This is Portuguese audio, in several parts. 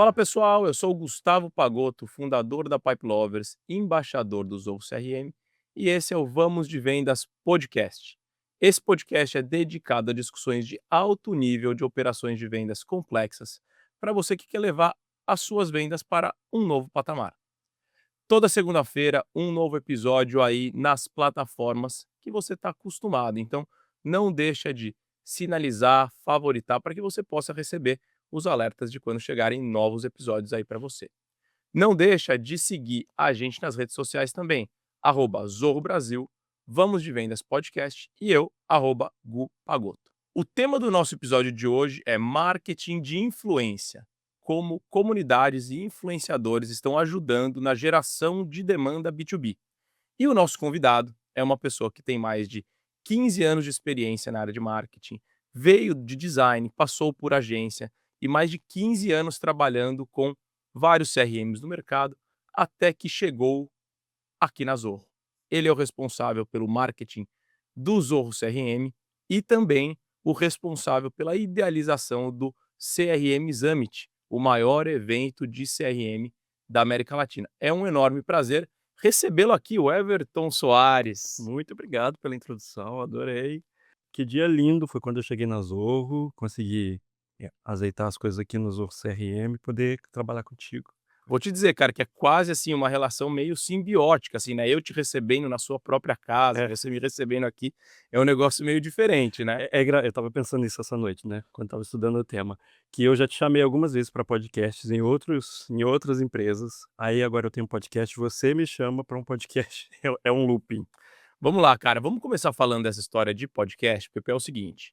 Fala pessoal, eu sou o Gustavo Pagotto, fundador da Pipe Lovers, embaixador do Zorro CRM, e esse é o Vamos de Vendas Podcast. Esse podcast é dedicado a discussões de alto nível de operações de vendas complexas, para você que quer levar as suas vendas para um novo patamar. Toda segunda-feira, um novo episódio aí nas plataformas que você está acostumado. Então, não deixa de sinalizar, favoritar, para que você possa receber os alertas de quando chegarem novos episódios aí para você. Não deixa de seguir a gente nas redes sociais também, Zorro Brasil, Vamos de Vendas Podcast e eu, Gu Pagotto. O tema do nosso episódio de hoje é marketing de influência, como comunidades e influenciadores estão ajudando na geração de demanda B2B. E o nosso convidado é uma pessoa que tem mais de 15 anos de experiência na área de marketing, veio de design, passou por agência e mais de 15 anos trabalhando com vários CRMs no mercado, até que chegou aqui na Zorro. Ele é o responsável pelo marketing do Zorro CRM e também o responsável pela idealização do CRM Summit, o maior evento de CRM da América Latina. É um enorme prazer recebê-lo aqui, o Everton Soares. Muito obrigado pela introdução, adorei. Que dia lindo foi quando eu cheguei na Zorro, consegui, azeitar as coisas aqui no Zorro CRM e poder trabalhar contigo. Vou te dizer, cara, que é quase assim uma relação meio simbiótica, assim, né? Eu te recebendo na sua própria casa, É, você me recebendo aqui, é um negócio meio diferente, né? eu estava pensando nisso essa noite, né, quando estava estudando o tema, que eu já te chamei algumas vezes para podcasts em outras empresas, aí agora eu tenho um podcast, você me chama para um podcast, é um looping. Vamos lá, cara, vamos começar falando dessa história de podcast, porque é o seguinte,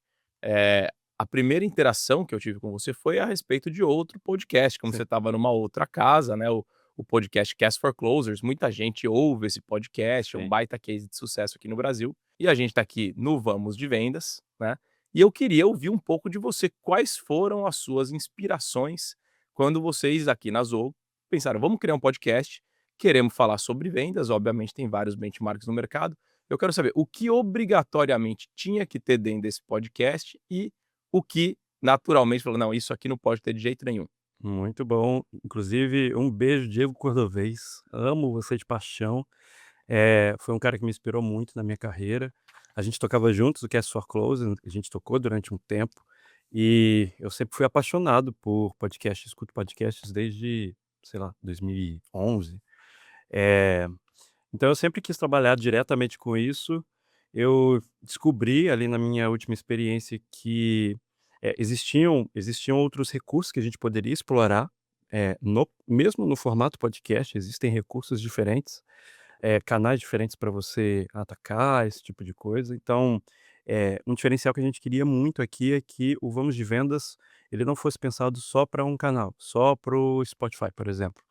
a primeira interação que eu tive com você foi a respeito de outro podcast, como você Sim, estava numa outra casa, né, o podcast Cast for Closers, muita gente ouve esse podcast, é um sim. baita case de sucesso aqui no Brasil, e a gente está aqui no Vamos de Vendas, né, e eu queria ouvir um pouco de você, quais foram as suas inspirações quando vocês aqui na Zoho pensaram: "Vamos criar um podcast, queremos falar sobre vendas", obviamente tem vários benchmarks no mercado, eu quero saber o que obrigatoriamente tinha que ter dentro desse podcast e o que naturalmente falou: "Não, isso aqui não pode ter de jeito nenhum". Muito bom, inclusive um beijo Diego Cordovez, amo você de paixão. Foi um cara que me inspirou muito na minha carreira. A gente tocava juntos o Cast for Closing, a gente tocou durante um tempo, e eu sempre fui apaixonado por podcast, escuto podcasts desde, sei lá, 2011. Eh, então eu sempre quis trabalhar diretamente com isso. Eu descobri ali na minha última experiência que, existiam outros recursos que a gente poderia explorar, no mesmo no formato podcast, existem recursos diferentes, canais diferentes para você atacar, esse tipo de coisa. Então, um diferencial que a gente queria muito aqui é que o Vamos de Vendas, ele não fosse pensado só para um canal, só para o Spotify, por exemplo.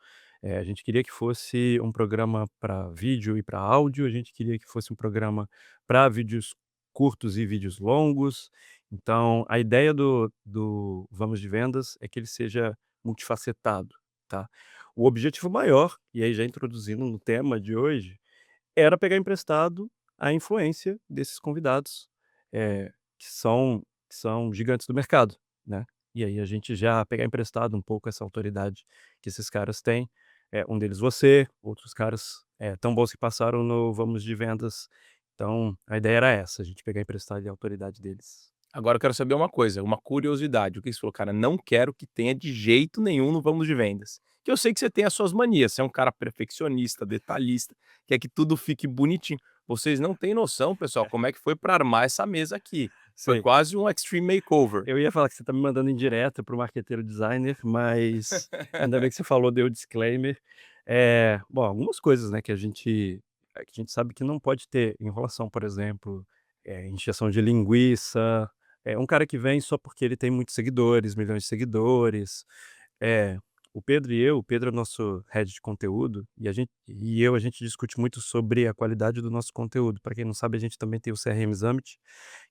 A gente queria que fosse um programa para vídeo e para áudio, a gente queria que fosse um programa para vídeos curtos e vídeos longos. Então, a ideia do Vamos de Vendas é que ele seja multifacetado, tá. O objetivo maior, e aí já introduzindo no tema de hoje, era pegar emprestado a influência desses convidados, que são gigantes do mercado, né. E aí a gente já pegar emprestado um pouco essa autoridade que esses caras têm, um deles você, outros caras, tão bons que passaram no Vamos de Vendas. Então, a ideia era essa, a gente pegar emprestado a autoridade deles. Agora eu quero saber uma coisa, uma curiosidade, o que você falou: "Cara, não quero que tenha de jeito nenhum no Vamos de Vendas", que eu sei que você tem as suas manias, você é um cara perfeccionista, detalhista, quer que tudo fique bonitinho. Vocês não têm noção, pessoal, como é que foi para armar essa mesa aqui. Foi Sei. quase um extreme makeover. Eu ia falar que você tá me mandando indireta para o marqueteiro designer, mas ainda bem que você falou, deu o disclaimer. Bom, algumas coisas, né, que a gente sabe que não pode ter enrolação, por exemplo, encheção de linguiça, um cara que vem só porque ele tem muitos seguidores, milhões de seguidores. É, o Pedro é nosso head de conteúdo, a gente discute muito sobre a qualidade do nosso conteúdo. Para quem não sabe, a gente também tem o CRM Summit,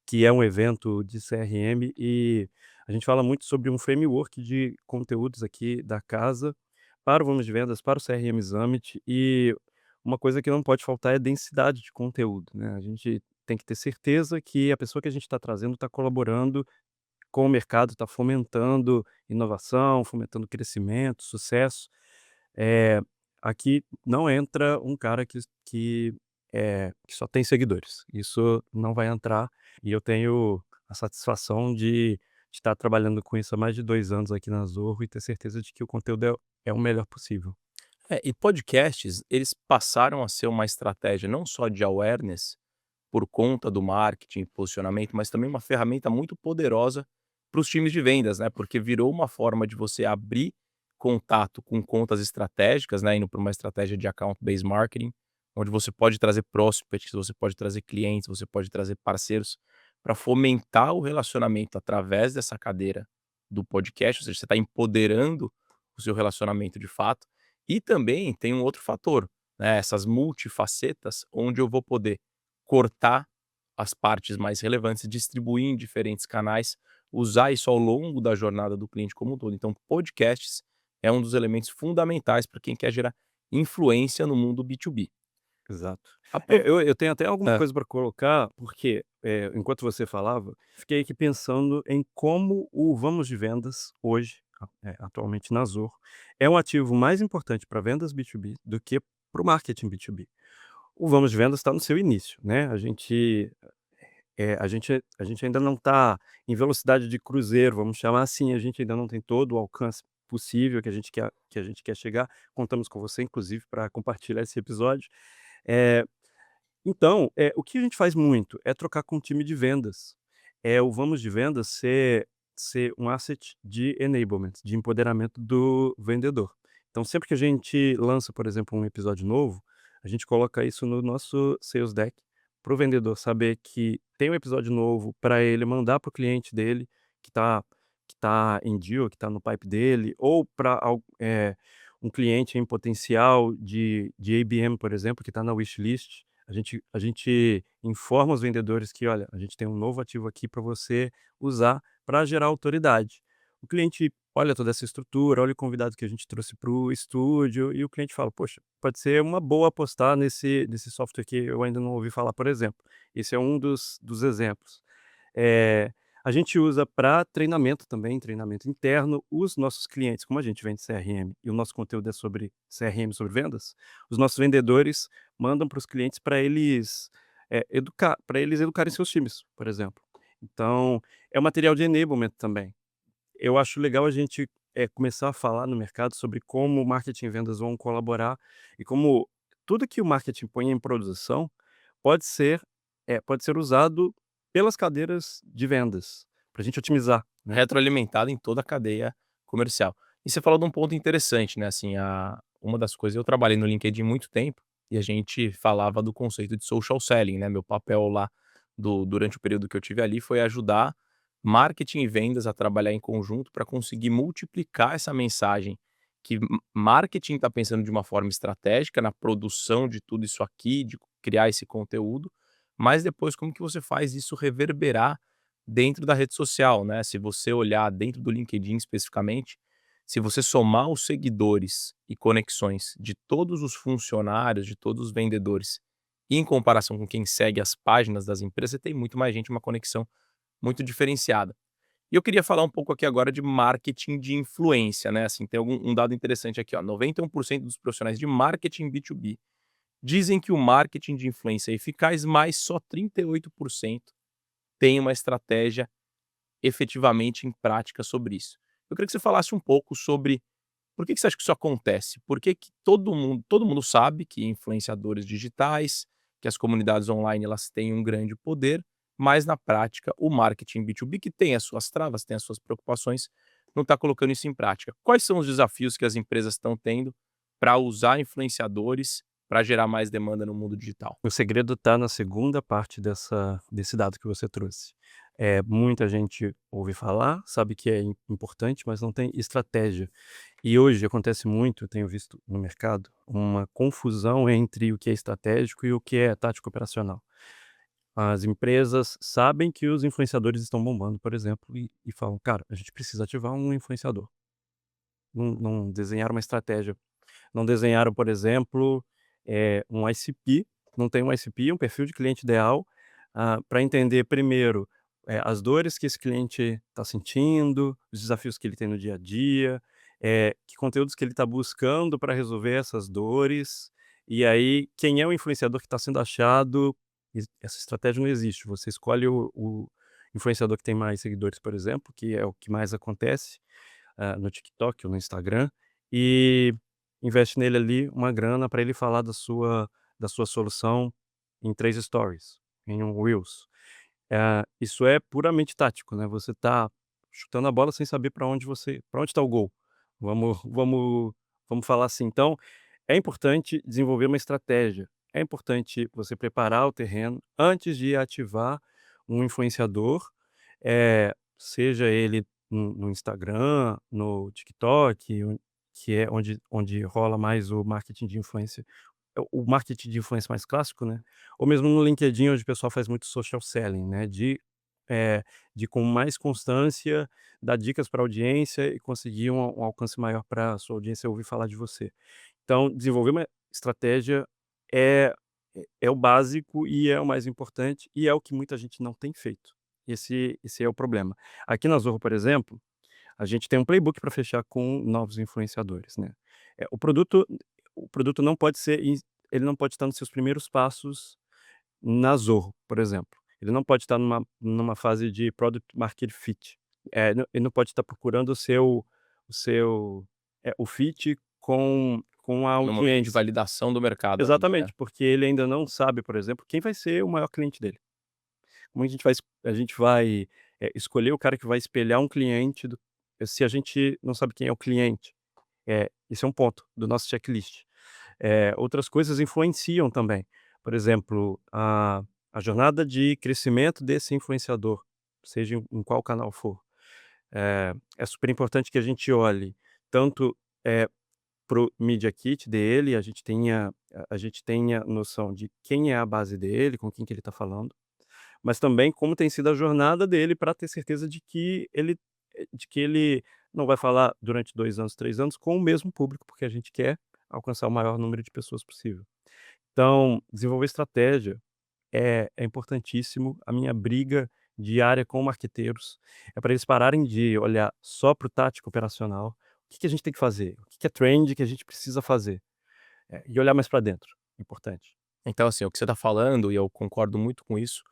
que é um evento de CRM, e a gente fala muito sobre um framework de conteúdos aqui da casa, para o Vamos de Vendas, para o CRM Summit, e uma coisa que não pode faltar é densidade de conteúdo, né. A gente tem que ter certeza que a pessoa que a gente está trazendo está colaborando com o mercado, está fomentando inovação, fomentando crescimento, sucesso. Eh, Aqui não entra um cara que só tem seguidores. Isso não vai entrar, e eu tenho a satisfação de estar trabalhando com isso há mais de 2 anos aqui na Zorro e ter certeza de que o conteúdo é o melhor possível. E podcasts, eles passaram a ser uma estratégia não só de awareness, por conta do marketing e posicionamento, mas também uma ferramenta muito poderosa para os times de vendas, né, porque virou uma forma de você abrir contato com contas estratégicas, né, indo para uma estratégia de account based marketing, onde você pode trazer prospects, você pode trazer clientes, você pode trazer parceiros para fomentar o relacionamento através dessa cadeira do podcast, ou seja, você está empoderando o seu relacionamento de fato. E também tem um outro fator, né, essas multifacetas onde eu vou poder cortar as partes mais relevantes, distribuir em diferentes canais, usar isso ao longo da jornada do cliente como um todo. Então, podcasts é um dos elementos fundamentais para quem quer gerar influência no mundo B2B. Exato. Apro Eu tenho até alguma Hã. coisa para colocar, porque, enquanto você falava, fiquei aqui pensando em como o vamos de vendas hoje, atualmente na Zorro, é um ativo mais importante para vendas B2B do que para o marketing B2B. O vamos de vendas está no seu início, né, a gente ainda não está em velocidade de cruzeiro, vamos chamar assim, a gente ainda não tem todo o alcance possível que a gente quer chegar. Contamos com você inclusive para compartilhar esse episódio. Eh então, o que a gente faz muito é trocar com o time de vendas. O vamos de vendas ser um asset de enablement, de empoderamento do vendedor. Então, sempre que a gente lança, por exemplo, um episódio novo, a gente coloca isso no nosso sales deck, para o vendedor saber que tem um episódio novo, para ele mandar para o cliente dele que está em deal, que está no pipe dele, ou para um cliente em potencial de ABM, por exemplo, que está na wishlist. A gente informa os vendedores que: "Olha, a gente tem um novo ativo aqui para você usar para gerar autoridade". O cliente olha toda essa estrutura, olha o convidado que a gente trouxe para o estúdio e o cliente fala: "Poxa, pode ser uma boa apostar nesse software que eu ainda não ouvi falar", por exemplo. Esse é um dos exemplos. Eh, a gente usa para treinamento também, treinamento interno. Os nossos clientes, como a gente vende CRM e o nosso conteúdo é sobre CRM, sobre vendas, os nossos vendedores mandam para os clientes para eles educarem seus times, por exemplo. Então, é um material de enablement também. Eu acho legal a gente, começar a falar no mercado sobre como o marketing e vendas vão colaborar e como tudo que o marketing põe em produção pode ser pode ser usado pelas cadeiras de vendas, para a gente otimizar, né. Retroalimentado em toda a cadeia comercial. E você falou de um ponto interessante, né, assim, uma das coisas eu trabalhei no LinkedIn muito tempo, e a gente falava do conceito de social selling, né, meu papel lá durante o período que eu tive ali foi ajudar marketing e vendas a trabalhar em conjunto para conseguir multiplicar essa mensagem que marketing está pensando de uma forma estratégica na produção de tudo isso aqui, de criar esse conteúdo, mas depois como que você faz isso reverberar dentro da rede social, né, se você olhar dentro do LinkedIn especificamente, se você somar os seguidores e conexões de todos os funcionários, de todos os vendedores, em comparação com quem segue as páginas das empresas, você tem muito mais gente, uma conexão muito diferenciada. E eu queria falar um pouco aqui agora de marketing de influência, né, assim, tem um dado interessante aqui, ó, 91% dos profissionais de marketing B2B dizem que o marketing de influência é eficaz, mas só 38% tem uma estratégia efetivamente em prática sobre isso. Eu queria que você falasse um pouco sobre por que que você acha que isso acontece? Por que que todo mundo sabe que influenciadores digitais, que as comunidades online elas têm um grande poder, mas na prática o marketing B2B que tem as suas travas, tem as suas preocupações, não está colocando isso em prática. Quais são os desafios que as empresas estão tendo para usar influenciadores para gerar mais demanda no mundo digital? O segredo está na segunda parte desse dado que você trouxe. Muita gente ouve falar, sabe que é importante, mas não tem estratégia. E hoje acontece muito, eu tenho visto no mercado, uma confusão entre o que é estratégico e o que é tático operacional. As empresas sabem que os influenciadores estão bombando, por exemplo, e falam: "Cara, a gente precisa ativar um influenciador". Não desenharam uma estratégia. Não desenharam, por exemplo, um ICP, não tem um ICP, um perfil de cliente ideal, para entender primeiro as dores que esse cliente está sentindo, os desafios que ele tem no dia a dia, que conteúdos que ele está buscando para resolver essas dores, e aí quem é o influenciador que está sendo achado. Essa estratégia não existe, você escolhe o influenciador que tem mais seguidores, por exemplo, que é o que mais acontece, no TikTok ou no Instagram, e investe nele ali uma grana para ele falar da sua solução em 3 stories, em um reels. Isso é puramente tático, né, você tá chutando a bola sem saber para onde está o gol. Vamos falar assim. Então, é importante desenvolver uma estratégia, é importante você preparar o terreno antes de ativar um influenciador, seja ele no Instagram, no TikTok, que é onde rola mais o marketing de influência, o marketing de influência mais clássico, né, ou mesmo no LinkedIn, onde o pessoal faz muito social selling, né, eh, de com mais constância dar dicas para a audiência e conseguir um alcance maior para a sua audiência ouvir falar de você. Então, desenvolver uma estratégia é é o básico e é o mais importante, e é o que muita gente não tem feito. Esse é o problema. Aqui na Zorro, por exemplo, a gente tem um playbook para fechar com novos influenciadores, né. O produto não pode ser ele não pode estar nos seus primeiros passos na Zorro, por exemplo. Ele não pode estar numa fase de product market fit. Ele não pode estar procurando o fit com a No momento de audiência. validação do mercado ainda, né. Exatamente, porque ele ainda não sabe, por exemplo, quem vai ser o maior cliente dele. Como a gente vai escolher o cara que vai espelhar um cliente se a gente não sabe quem é o cliente. Esse é um ponto do nosso checklist. Outras coisas influenciam também. Por exemplo, a jornada de crescimento desse influenciador, seja em qual canal for. É super importante que a gente olhe tanto, para o Media Kit dele, a gente tenha noção de quem é a base dele, com quem que ele está falando, mas também como tem sido a jornada dele para ter certeza de que ele não vai falar durante 2 anos, 3 anos com o mesmo público, porque a gente quer alcançar o maior número de pessoas possível. Então, desenvolver estratégia é importantíssimo. A minha briga diária com marqueteiros é para eles pararem de olhar só para o tático operacional. O que que a gente tem que fazer? O que que é trend que a gente precisa fazer? E olhar mais para dentro, importante. Então, assim, o que você está falando, e eu concordo muito com isso,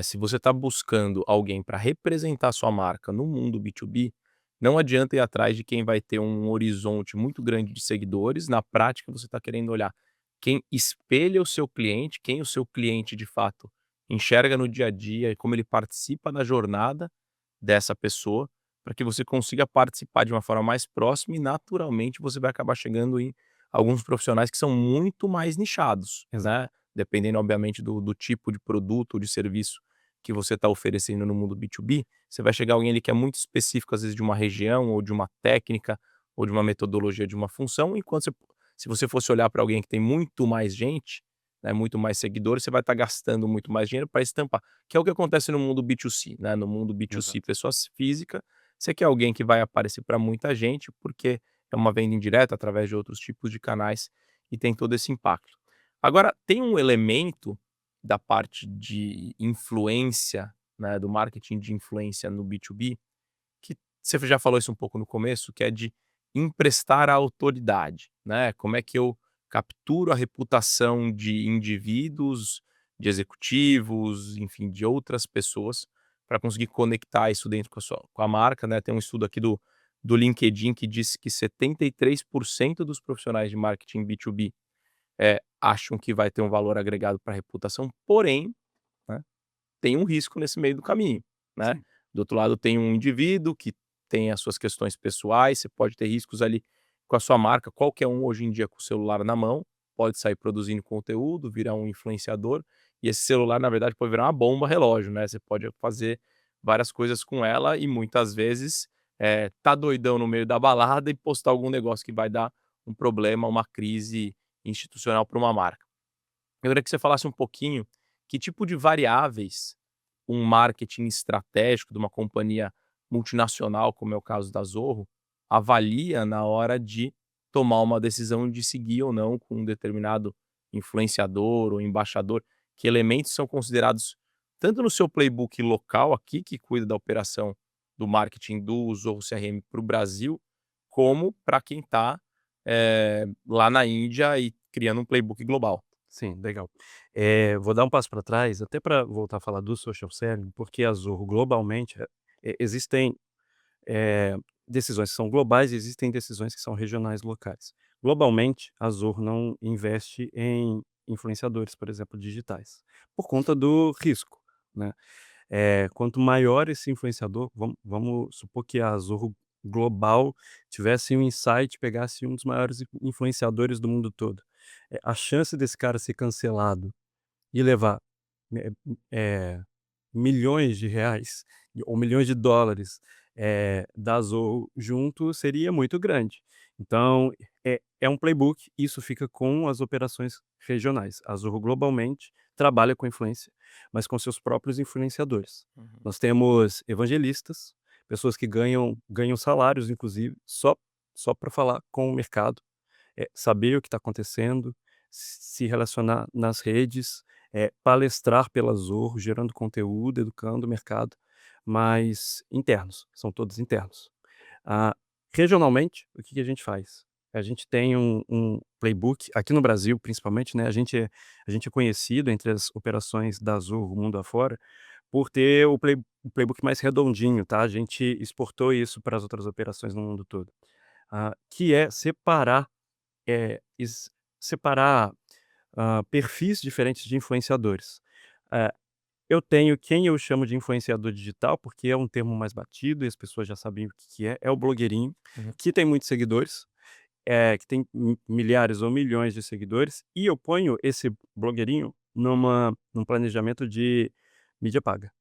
se você está buscando alguém para representar sua marca no mundo B2B, não adianta ir atrás de quem vai ter um horizonte muito grande de seguidores. Na prática, você está querendo olhar quem espelha o seu cliente, quem o seu cliente de fato enxerga no dia a dia e como ele participa da jornada dessa pessoa, para que você consiga participar de uma forma mais próxima e naturalmente você vai acabar chegando em alguns profissionais que são muito mais nichados, né? Dependendo, obviamente, do tipo de produto ou de serviço que você está oferecendo no mundo B2B, você vai chegar alguém ali que é muito específico, às vezes, de uma região, ou de uma técnica, ou de uma metodologia de uma função, enquanto se você fosse olhar para alguém que tem muito mais gente, né, muito mais seguidores, você vai estar gastando muito mais dinheiro para estampar, que é o que acontece no mundo B2C, né? No mundo B2C, Exato. pessoa física, você quer alguém que vai aparecer para muita gente, porque é uma venda indireta através de outros tipos de canais e tem todo esse impacto. Agora, tem um elemento da parte de influência, né, do marketing de influência no B2B, que você já falou isso um pouco no começo, que é de emprestar a autoridade, né? Como é que eu capturo a reputação de indivíduos, de executivos, enfim, de outras pessoas, para conseguir conectar isso dentro com a marca, né? Tem um estudo aqui do LinkedIn que diz que 73% dos profissionais de marketing B2B acham que vai ter um valor agregado para a reputação, porém, né, tem um risco nesse meio do caminho, né. Sim. Do outro lado tem um indivíduo que tem as suas questões pessoais, você pode ter riscos ali com a sua marca, qualquer um hoje em dia com o celular na mão, pode sair produzindo conteúdo, virar um influenciador, e esse celular na verdade pode virar uma bomba relógio, né, você pode fazer várias coisas com ela e muitas vezes, tá doidão no meio da balada e postar algum negócio que vai dar um problema, uma crise institucional para uma marca. Eu queria que você falasse um pouquinho que tipo de variáveis um marketing estratégico de uma companhia multinacional, como é o caso da Zorro, avalia na hora de tomar uma decisão de seguir ou não com um determinado influenciador ou embaixador. Que elementos são considerados tanto no seu playbook local aqui, que cuida da operação do marketing do Zorro CRM para o Brasil, como para quem está lá na Índia e criando um playbook global. Sim, legal. Vou dar um passo para trás, até para voltar a falar do social selling, porque a Zorro globalmente, existem, eh, decisões que são globais e existem decisões que são regionais locais. Globalmente, a Zorro não investe em influenciadores, por exemplo, digitais, por conta do risco, né. Quanto maior esse influenciador, vamos supor que a Zorro Global tivesse um insight, pegasse um dos maiores influenciadores do mundo todo. A chance desse cara ser cancelado e levar, eh milhões de reais ou milhões de dólares, da Zorro junto seria muito grande. Então, é um playbook, isso fica com as operações regionais. A Zorro globalmente trabalha com influência, mas com seus próprios influenciadores. Uhum. Nós temos evangelistas, pessoas que ganham salários inclusive só para falar com o mercado, saber o que está acontecendo, se relacionar nas redes, palestrar pela Zorro, gerando conteúdo, educando o mercado, mas internos, são todos internos. Ah, regionalmente, o que que a gente faz? A gente tem um playbook, aqui no Brasil principalmente, né, a gente é conhecido entre as operações da Zorro mundo afora, por ter o playbook mais redondinho, tá, a gente exportou isso para as outras operações no mundo todo. Que é separar, eh, es separar, perfis diferentes de influenciadores. Eh, eu tenho quem eu chamo de influenciador digital, porque é um termo mais batido e as pessoas já sabem o que que é o blogueirinho, Uhum. que tem muitos seguidores, que tem milhares ou milhões de seguidores, e eu ponho esse blogueirinho num planejamento de mídia paga,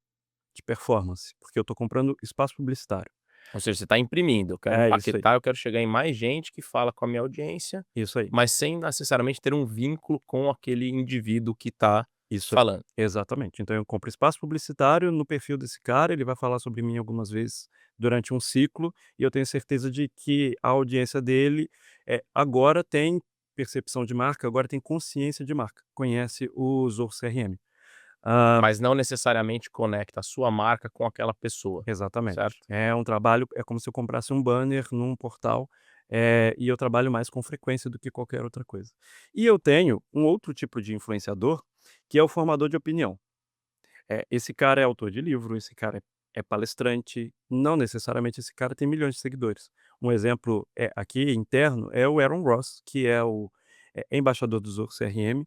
de performance, porque eu estou comprando espaço publicitário. Ou seja, você está imprimindo, eu quero É isso aí, empaquetar, eu quero chegar em mais gente que fala com a minha audiência, isso aí. mas sem necessariamente ter um vínculo com aquele indivíduo que está Isso, falando. exatamente. Então eu compro espaço publicitário no perfil desse cara, ele vai falar sobre mim algumas vezes durante um ciclo, e eu tenho certeza de que a audiência dele, agora tem percepção de marca, agora tem consciência de marca, conhece o Zorro CRM. Hã, Mas não necessariamente conecta a sua marca com aquela pessoa, exatamente. certo? É um trabalho, é como se eu comprasse um banner num portal, e eu trabalho mais com frequência do que qualquer outra coisa. E eu tenho um outro tipo de influenciador, que é o formador de opinião. Esse cara é autor de livro, esse cara é palestrante, não necessariamente esse cara tem milhões de seguidores. Um exemplo, aqui interno, é o Aaron Ross, que é o embaixador do Zorro CRM,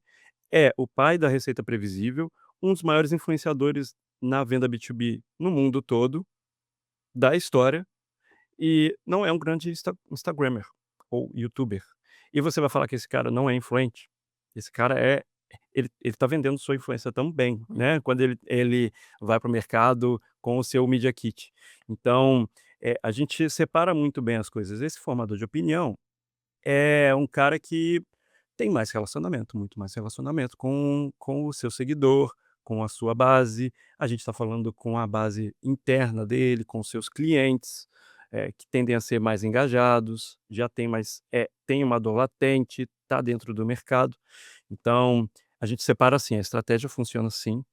é o pai da receita previsível, um dos maiores influenciadores na venda B2B no mundo todo, da história, e não é um grande instagrammer ou youtuber. E você vai falar que esse cara não é influente? Esse cara ele tá vendendo sua influência também, Hum. né, quando ele vai para o mercado com o seu media kit. Então, a gente separa muito bem as coisas. Esse formador de opinião é um cara que tem mais relacionamento, muito mais relacionamento com o seu seguidor, com a sua base. A gente está falando com a base interna dele, com os seus clientes, que tendem a ser mais engajados, já tem uma dor latente, está dentro do mercado. Então, a gente separa assim, a estratégia funciona assim,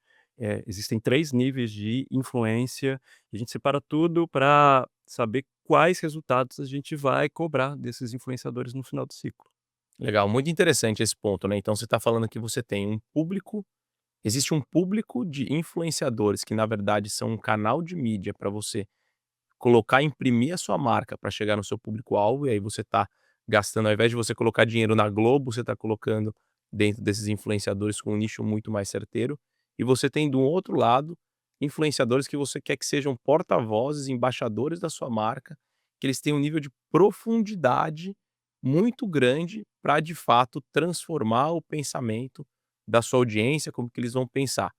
existem 3 níveis de influência, e a gente separa tudo para saber quais resultados a gente vai cobrar desses influenciadores no final do ciclo. Legal, muito interessante esse ponto, né? Então você está falando que você tem um público, existe um público de influenciadores que na verdade são um canal de mídia para você colocar, imprimir a sua marca para chegar no seu público-alvo, e aí você está gastando, ao invés de você colocar dinheiro na Globo, você está colocando dentro desses influenciadores com um nicho muito mais certeiro. E você tem do outro lado, influenciadores que você quer que sejam porta-vozes, embaixadores da sua marca, que eles tenham um nível de profundidade muito grande para de fato transformar o pensamento da sua audiência, como que eles vão pensar.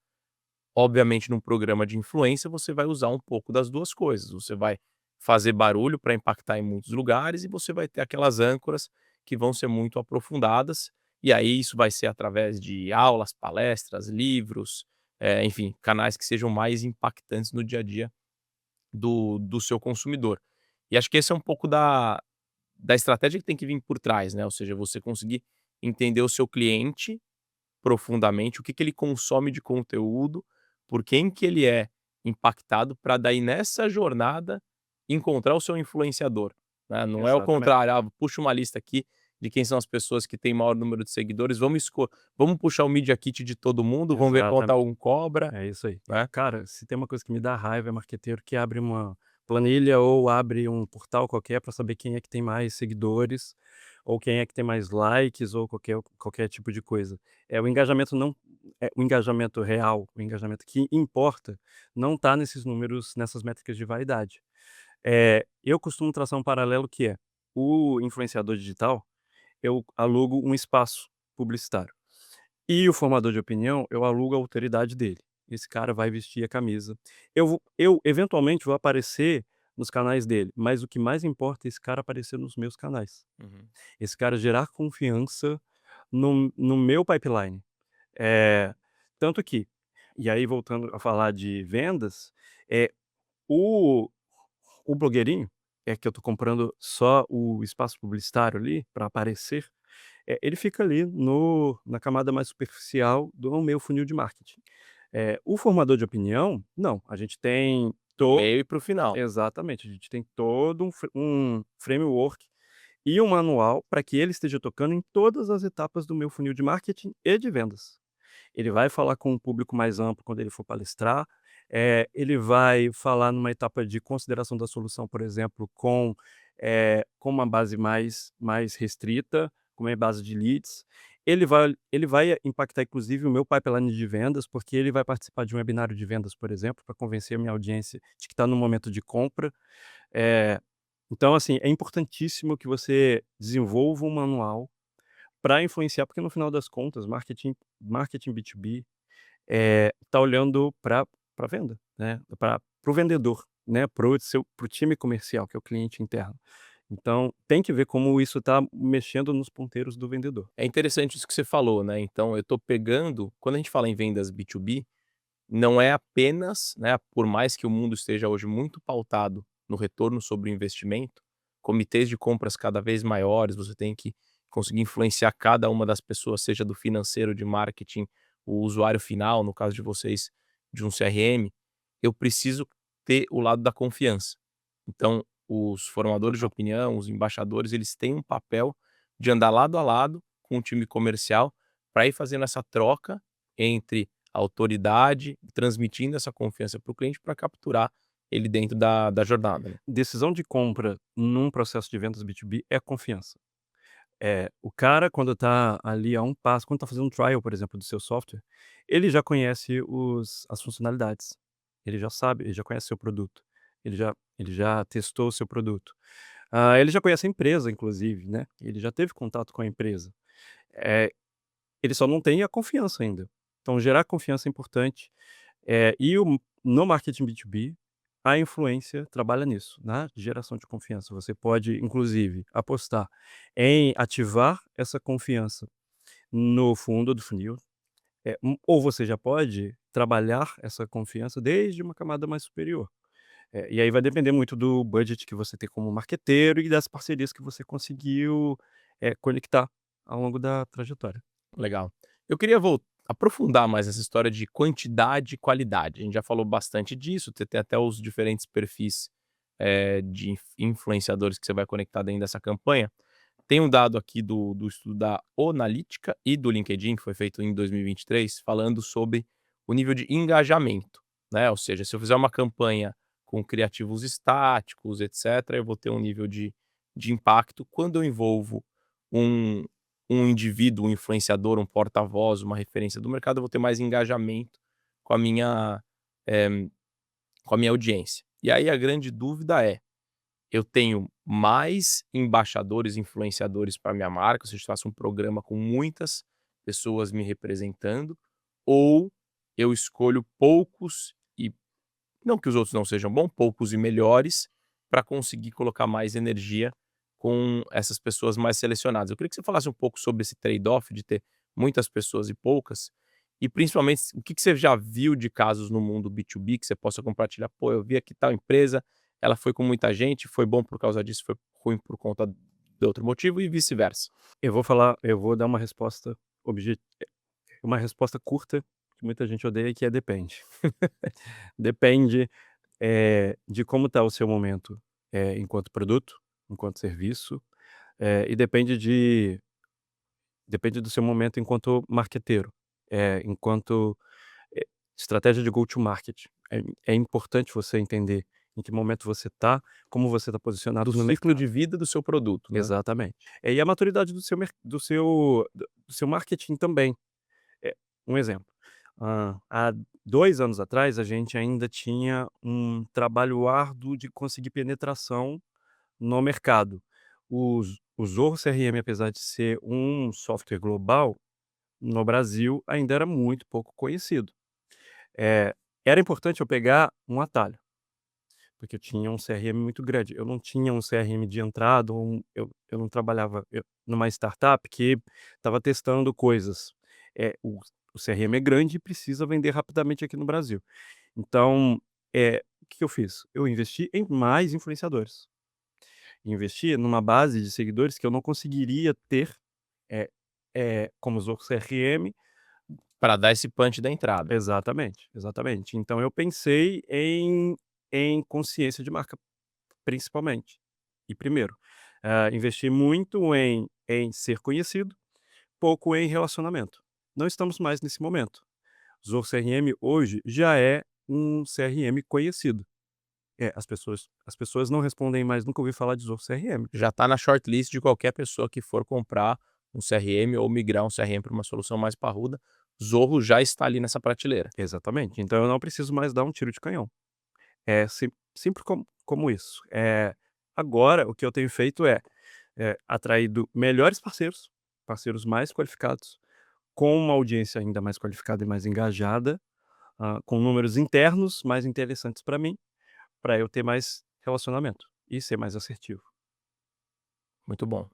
Obviamente, num programa de influência, você vai usar um pouco das 2 coisas. Você vai fazer barulho para impactar em muitos lugares e você vai ter aquelas âncoras que vão ser muito aprofundadas, e aí isso vai ser através de aulas, palestras, livros, enfim, canais que sejam mais impactantes no dia a dia do seu consumidor. E acho que esse é um pouco da estratégia que tem que vir por trás, né, ou seja, você conseguir entender o seu cliente profundamente, o que que ele consome de conteúdo, por quem que ele é impactado para daí nessa jornada encontrar o seu influenciador, né. Não é o Exatamente. contrário: "Ah, puxa uma lista aqui de quem são as pessoas que têm maior número de seguidores, vamos puxar o media kit de todo mundo, vamos ver quanto Exatamente. um cobra", É isso aí. né. Cara, se tem uma coisa que me dá raiva é marqueteiro que abre uma planilha ou abre um portal qualquer para saber quem é que tem mais seguidores, ou quem é que tem mais likes, ou qualquer tipo de coisa. O engajamento não o engajamento real, o engajamento que importa, não está nesses números, nessas métricas de vaidade. Eu costumo traçar um paralelo que é, o influenciador digital, eu alugo um espaço publicitário. E o formador de opinião, eu alugo a autoridade dele. Esse cara vai vestir a camisa. Eu eventualmente vou aparecer nos canais dele, mas o que mais importa é esse cara aparecer nos meus canais. Uhum. Esse cara gerar confiança no meu pipeline. Eh, tanto que, e aí voltando a falar de vendas, é o o blogueirinho, é que eu tô comprando só o espaço publicitário ali para aparecer, ele fica ali no na camada mais superficial do meu funil de marketing. O formador de opinião, não, a gente tem Do meio e para o final. exatamente, a gente tem todo um framework e um manual para que ele esteja tocando em todas as etapas do meu funil de marketing e de vendas. Ele vai falar com um público mais amplo quando ele for palestrar, ele vai falar numa etapa de consideração da solução, por exemplo, com uma base mais restrita, com uma base de leads. Ele vai impactar inclusive o meu pipeline de vendas, porque ele vai participar de um webinário de vendas, por exemplo, para convencer a minha audiência de que está no momento de compra. Eh, então assim, é importantíssimo que você desenvolva um manual para influenciar, porque no final das contas, marketing B2B, tá olhando para venda, né, para o vendedor, né, para o time comercial, que é o cliente interno. Então, tem que ver como isso está mexendo nos ponteiros do vendedor. É interessante isso que você falou, né, então eu estou pegando quando a gente fala em vendas B2B, não é apenas, né, por mais que o mundo esteja hoje muito pautado no retorno sobre o investimento, comitês de compras cada vez maiores, você tem que conseguir influenciar cada uma das pessoas, seja do financeiro, de marketing, o usuário final, no caso de vocês, de um CRM, eu preciso ter o lado da confiança. Então, os formadores de Total. opinião, os embaixadores, eles têm um papel de andar lado a lado com o time comercial para ir fazendo essa troca entre a autoridade, transmitindo essa confiança para o cliente para capturar ele dentro da jornada, né. Decisão de compra num processo de vendas B2B é confiança. O cara quando está ali a um passo, quando está fazendo um trial, por exemplo, do seu software, ele já conhece as funcionalidades, ele já sabe, ele já conhece seu produto, ele já testou o seu produto. Ele já conhece a empresa inclusive, né, ele já teve contato com a empresa. Eh, ele só não tem a confiança ainda. Então gerar confiança é importante, no marketing B2B, a influência trabalha nisso, na geração de confiança. Você pode, inclusive, apostar em ativar essa confiança no fundo do funil, ou você já pode trabalhar essa confiança desde uma camada mais superior. E aí vai depender muito do budget que você tem como marqueteiro e das parcerias que você conseguiu, conectar ao longo da trajetória. Legal. Eu queria aprofundar mais essa história de quantidade e qualidade. A gente já falou bastante disso, você tem até os diferentes perfis, de influenciadores que você vai conectar dentro dessa campanha. Tem um dado aqui do estudo da Onalytica e do LinkedIn, que foi feito em 2023, falando sobre o nível de engajamento, né, ou seja, se eu fizer uma campanha com criativos estáticos, etcétera, eu vou ter um nível de impacto. Quando eu envolvo um um indivíduo, um influenciador, um porta-voz, uma referência do mercado, eu vou ter mais engajamento com a minha, eh, com a minha audiência. E aí a grande dúvida é: eu tenho mais embaixadores, influenciadores para minha marca, ou seja, eu faço um programa com muitas pessoas me representando, ou eu escolho poucos e não que os outros não sejam bons, poucos e melhores, para conseguir colocar mais energia com essas pessoas mais selecionadas. Eu queria que você falasse um pouco sobre esse trade-off de ter muitas pessoas e poucas, e principalmente o que você já viu de casos no mundo B2B que você possa compartilhar. Pô, eu vi aqui tal empresa, ela foi com muita gente, foi bom por causa disso, foi ruim por conta de outro motivo e vice-versa. Eu vou dar uma resposta curta que muita gente odeia, que é depende. Depende, de como está o seu momento, enquanto produto, enquanto serviço, e depende do seu momento enquanto marqueteiro, enquanto, eh, estratégia de go to market. É importante você entender em que momento você está, como você está Do posicionado no ciclo mercado. de vida do seu produto, né. Exatamente. E a maturidade do seu marketing também. Um exemplo, há 2 anos atrás, a gente ainda tinha um trabalho árduo de conseguir penetração no mercado. O Zoho CRM, apesar de ser um software global, no Brasil ainda era muito pouco conhecido. Eh, Era importante eu pegar um atalho, porque eu tinha um CRM muito grande. Eu não tinha um CRM de entrada, eu não trabalhava numa startup que estava testando coisas. O CRM é grande e precisa vender rapidamente aqui no Brasil. Então, o que eu fiz? Eu investi em mais influenciadores. Investi numa base de seguidores que eu não conseguiria ter, eh como o CRM. Pra dar esse punch da entrada. Exatamente, exatamente. Então eu pensei em consciência de marca, principalmente. E primeiro, investi muito em ser conhecido, pouco em relacionamento. Não estamos mais nesse momento. Zoho CRM hoje já é um CRM conhecido. As pessoas não respondem mais: "Nunca ouvi falar de Zoho CRM". Já tá na shortlist de qualquer pessoa que for comprar um CRM ou migrar um CRM para uma solução mais parruda, Zorro já está ali nessa prateleira. Exatamente. Então eu não preciso mais dar um tiro de canhão. É simples como isso. Agora o que eu tenho feito é atraído melhores parceiros, parceiros mais qualificados, com uma audiência ainda mais qualificada e mais engajada, com números internos mais interessantes para eu ter mais relacionamento e ser mais assertivo. Muito bom.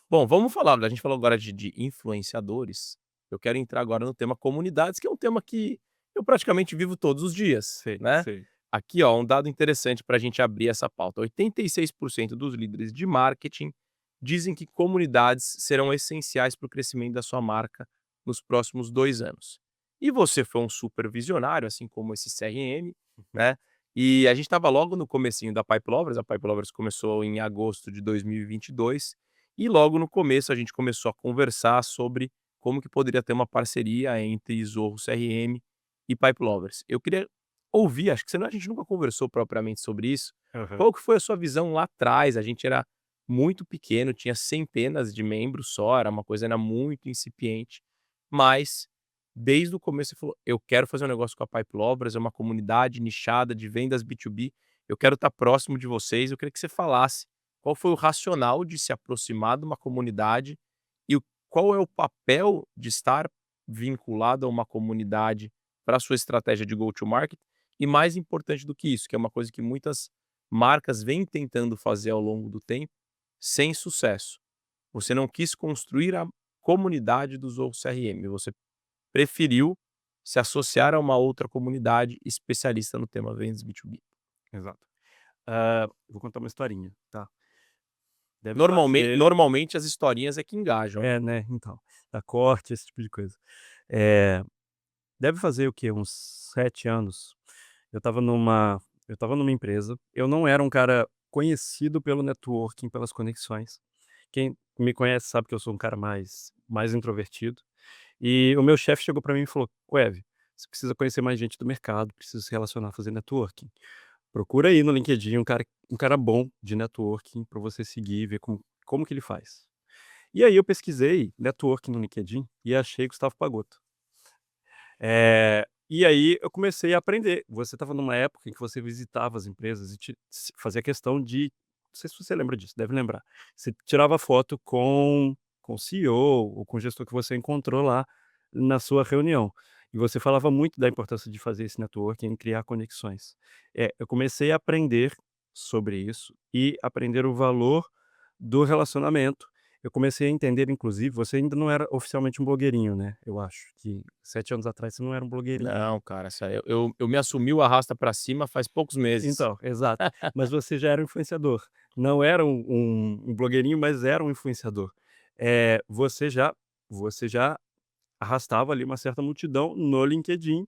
Bom, vamos falar, a gente falou agora de influenciadores, eu quero entrar agora no tema comunidades, que é um tema que eu praticamente vivo todos os dias, Sei, né. sei. Aqui, ó, um dado interessante para a gente abrir essa pauta: 86% dos líderes de marketing dizem que comunidades serão essenciais para o crescimento da sua marca nos próximos 2 anos. E você foi um super visionário, assim como esse CRM, Uhum. né, e a gente estava logo no comecinho da Pipe Lovers, a Pipe Lovers começou em agosto de 2022, e logo no começo a gente começou a conversar sobre como que poderia ter uma parceria entre Zorro CRM e Pipe Lovers. Eu queria ouvir, acho que senão a gente nunca conversou propriamente sobre isso, Aham. qual que foi a sua visão lá atrás? A gente era muito pequeno, tinha centenas de membros só, era uma coisa ainda muito incipiente, mas desde o começo você falou: "Eu quero fazer um negócio com a Pipe Lovers, é uma comunidade nichada de vendas B2B, eu quero estar próximo de vocês". Eu queria que você falasse qual foi o racional de se aproximar de uma comunidade e qual é o papel de estar vinculado a uma comunidade para a sua estratégia de go to market, e mais importante do que isso, que é uma coisa que muitas marcas vêm tentando fazer ao longo do tempo, sem sucesso. Você não quis construir a comunidade do Zoho CRM, você preferiu se associar a uma outra comunidade especialista no tema vendas B2B. Exato. Vou contar uma historinha, tá. Deve Normalmente fazer normalmente as historinhas é que engajam, né. né, então, dá corte, esse tipo de coisa. Eh, Deve fazer o quê? Uns 7 anos. Eu estava numa eu estava numa empresa, eu não era um cara conhecido pelo networking, pelas conexões. Quem me conhece sabe que eu sou um cara mais introvertido, e o meu chefe chegou para mim e falou: "Ué, você precisa conhecer mais gente do mercado, precisa se relacionar, fazer networking. Procura aí no LinkedIn um cara bom de networking para você seguir e ver como que ele faz". E aí eu pesquisei networking no LinkedIn e achei Gustavo Pagotto. E aí eu comecei a aprender. Você estava numa época em que você visitava as empresas e fazia questão de, não sei se você lembra disso, deve lembrar. Você tirava foto com o CEO ou com o gestor que você encontrou lá na sua reunião. E você falava muito da importância de fazer esse networking e criar conexões. Eu comecei a aprender sobre isso e aprender o valor do relacionamento. Eu comecei a entender, inclusive, você ainda não era oficialmente um blogueirinho, né, eu acho que 7 anos atrás você não era um blogueirinho. Não, cara, essa eu me assumi o arrasta pra cima faz poucos meses. Então, exato. Mas você já era um influenciador. Não era um blogueirinho, mas era um influenciador. Você já arrastava ali uma certa multidão no LinkedIn,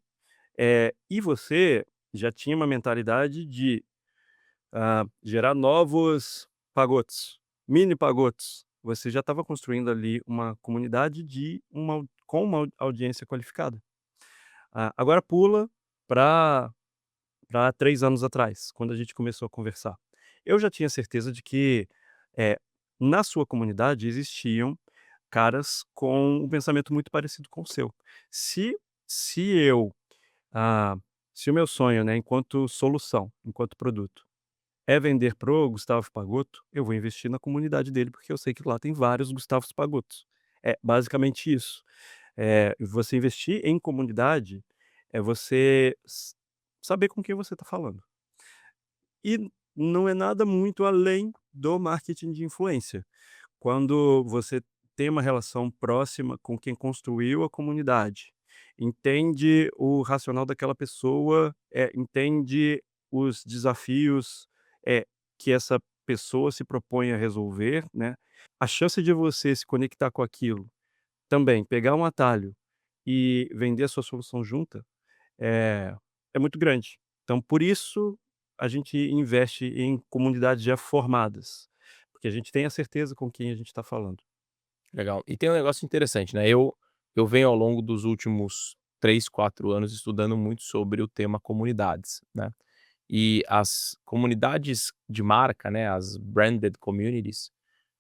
e você já tinha uma mentalidade de gerar novos pagotes, mini pagotes. Você já estava construindo ali uma comunidade com uma audiência qualificada. Agora pula para 3 anos atrás, quando a gente começou a conversar. Eu já tinha certeza de que, eh, na sua comunidade existiam caras com um pensamento muito parecido com o seu. Se se eu, ah, se o meu sonho, né, enquanto solução, enquanto produto, é vender pro Gustavo Pagotto, eu vou investir na comunidade dele, porque eu sei que lá tem vários Gustavos Pagottos. É basicamente isso. Você investir em comunidade é você saber com quem você está falando. E não é nada muito além do marketing de influência. Quando você tem uma relação próxima com quem construiu a comunidade, entende o racional daquela pessoa, entende os desafios, que essa pessoa se propõe a resolver, né, a chance de você se conectar com aquilo, também pegar um atalho e vender a sua solução junta, é é muito grande. Então, por isso, a gente investe em comunidades já formadas, porque a gente tem a certeza com quem a gente está falando. Legal. E tem um negócio interessante, né, eu venho ao longo dos últimos 3, 4 anos estudando muito sobre o tema comunidades, né. E as comunidades de marca, né, as branded communities,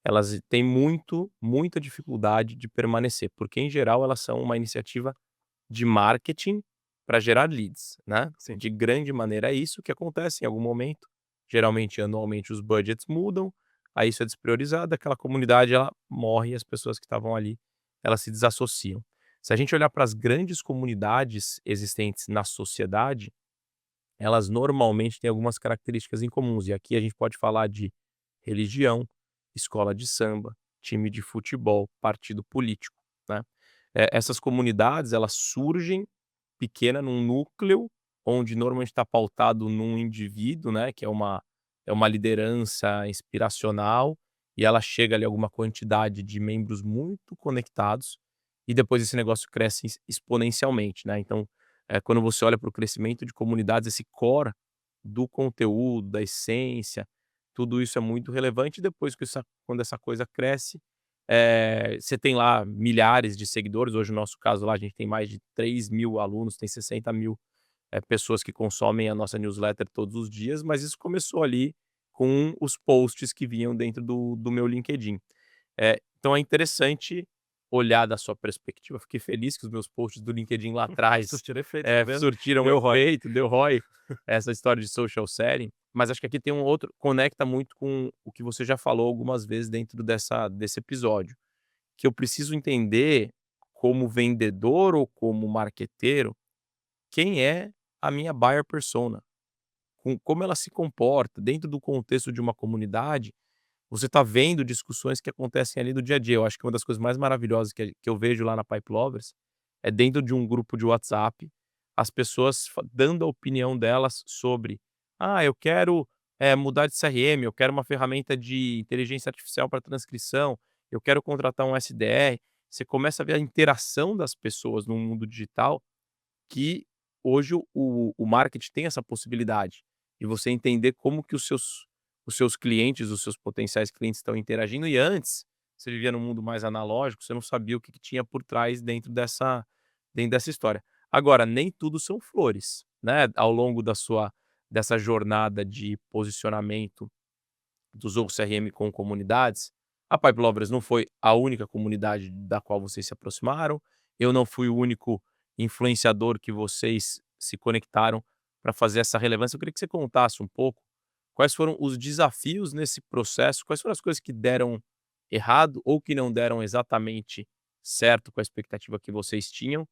elas têm muita dificuldade de permanecer, porque em geral elas são uma iniciativa de marketing para gerar leads, né. Sim. De grande maneira é isso que acontece em algum momento, geralmente anualmente os budgets mudam, aí isso é despriorizado, aquela comunidade ela morre e as pessoas que estavam ali, elas se desassociam. Se a gente olhar para as grandes comunidades existentes na sociedade, elas normalmente têm algumas características em comuns, e aqui a gente pode falar de religião, escola de samba, time de futebol, partido político, né. Essas comunidades elas surgem pequena num núcleo, onde normalmente está pautado num indivíduo, né, que é uma liderança inspiracional, e ela chega ali a alguma quantidade de membros muito conectados, e depois esse negócio cresce exponencialmente, né. Então, quando você olha para o crescimento de comunidades, esse core do conteúdo, da essência, tudo isso é muito relevante, e depois que quando essa coisa cresce, você tem lá milhares de seguidores, hoje no nosso caso lá a gente tem mais de 3.000 alunos, tem 60.000 pessoas que consomem a nossa newsletter todos os dias, mas isso começou ali com os posts que vinham dentro do meu LinkedIn. Então é interessante olhar da sua perspectiva, fiquei feliz que os meus posts do LinkedIn lá atrás, Surtir efeito, tá vendo? surtiram Deu ROI. efeito, deu ROI, essa história de social selling, mas acho que aqui tem um outro conecta muito com o que você já falou algumas vezes dentro desse episódio, que eu preciso entender como vendedor ou como marqueteiro, quem é a minha buyer persona, com como ela se comporta dentro do contexto de uma comunidade. Você está vendo discussões que acontecem ali do dia a dia. Eu acho que uma das coisas mais maravilhosas que eu vejo lá na Pipe Lovers é dentro de um grupo de WhatsApp, as pessoas dando a opinião delas sobre: "Ah, eu quero, mudar de CRM, eu quero uma ferramenta de inteligência artificial para transcrição, eu quero contratar um SDR". Você começa a ver a interação das pessoas no mundo digital, que hoje o marketing tem essa possibilidade de você entender como que os seus clientes, os seus potenciais clientes estão interagindo, e antes, você vivia num mundo mais analógico, você não sabia o que que tinha por trás dentro dessa história. Agora, nem tudo são flores, né, ao longo dessa jornada de posicionamento do Zoho CRM com comunidades, a Pipe Lovers não foi a única comunidade da qual vocês se aproximaram, eu não fui o único influenciador que vocês se conectaram para fazer essa relevância. Eu queria que você contasse um pouco quais foram os desafios nesse processo, quais foram as coisas que deram errado ou que não deram exatamente certo com a expectativa que vocês tinham,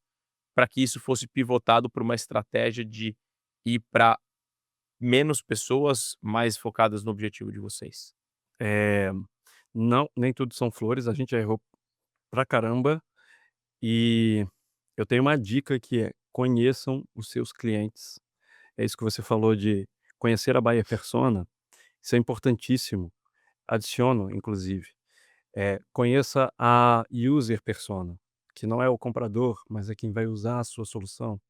para que isso fosse pivotado por uma estratégia de ir para menos pessoas, mais focadas no objetivo de vocês. Eh, não, nem tudo são flores, a gente já errou pra caramba, e eu tenho uma dica que é: conheçam os seus clientes. É isso que você falou de conhecer a buyer persona, isso é importantíssimo. Adiciono inclusive, conheça a user persona, que não é o comprador, mas é quem vai usar a sua solução.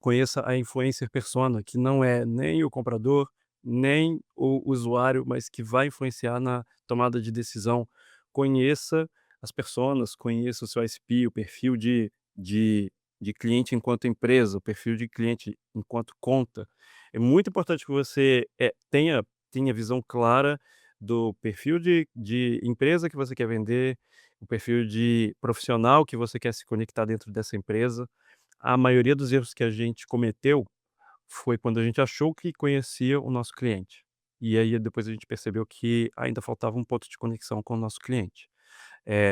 Conheça a influencer persona, que não é nem o comprador, nem o usuário, mas que vai influenciar na tomada de decisão. Conheça as personas, conheça o seu ICP, o perfil de cliente enquanto empresa, o perfil de cliente enquanto conta. É muito importante que você, tenha visão clara do perfil de empresa que você quer vender, o perfil de profissional que você quer se conectar dentro dessa empresa. A maioria dos erros que a gente cometeu foi quando a gente achou que conhecia o nosso cliente. E aí depois a gente percebeu que ainda faltava um ponto de conexão com o nosso cliente.